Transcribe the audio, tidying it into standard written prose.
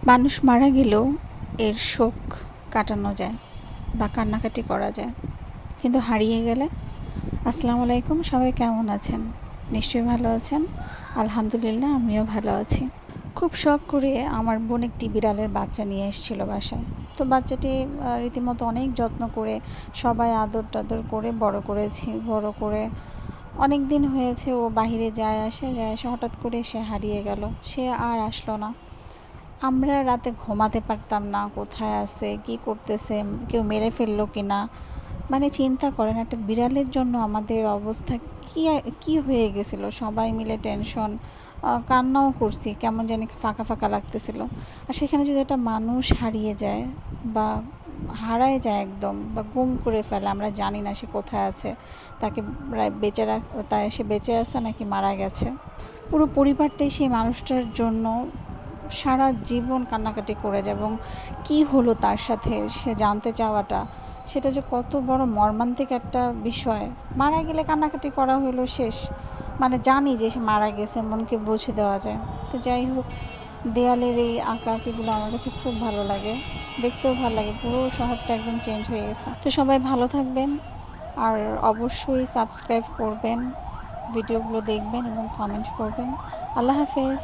মানুষ মারা গেলেও এর শোক কাটানো যায় বা কান্নাকাটি করা যায়, কিন্তু হারিয়ে গেলে। আসসালামু আলাইকুম, সবাই কেমন আছেন? নিশ্চয়ই ভালো আছেন। আলহামদুলিল্লাহ, আমিও ভালো আছি। খুব শখ করে আমার বোন একটি বিড়ালের বাচ্চা নিয়ে এসেছিল বাসায়। তো বাচ্চাটি রীতিমতো অনেক যত্ন করে সবাই আদর টাদর করে বড় করেছি। বড় করে অনেক দিন হয়েছে, ও বাহিরে যায় আসে হঠাৎ করে সে হারিয়ে গেল। সে আর আসলো না। আমরা রাতে ঘুমাতে পারতাম না, কোথায় আছে, কি করতেছে, কেউ মেরে ফেললো কি না। মানে চিন্তা করেন, একটা বিড়ালের জন্য আমাদের অবস্থা কি কি হয়ে গেছিলো। সবাই মিলে টেনশন, কান্নাও করছি, কেমন জানি ফাঁকা ফাঁকা লাগতেছিল। আর সেখানে যদি একটা মানুষ হারিয়ে যায় বা হারায় যায় একদম, বা গুম করে ফেলে, আমরা জানি না সে কোথায় আছে, তাকে সে বেঁচে আছে নাকি মারা গেছে। পুরো পরিবারটাই সেই মানুষটার জন্য সারা জীবন কান্নাকাটি করে যায়। এবং কী হলো তার সাথে সে জানতে চাওয়াটা, সেটা যে কত বড় মর্মান্তিক একটা বিষয়। মারা গেলে কান্নাকাটি করা হলো শেষ, মানে জানি যে সে মারা গেছে, মনকে বুঝে দেওয়া যায়। তো যাই হোক, দেয়ালের এই আঁকাআঁকিগুলো আমার কাছে খুব ভালো লাগে, দেখতেও ভালো লাগে। পুরো শহরটা একদম চেঞ্জ হয়ে গেছে। তো সবাই ভালো থাকবেন, আর অবশ্যই সাবস্ক্রাইব করবেন, ভিডিওগুলো দেখবেন এবং কমেন্ট করবেন। আল্লাহ হাফেজ।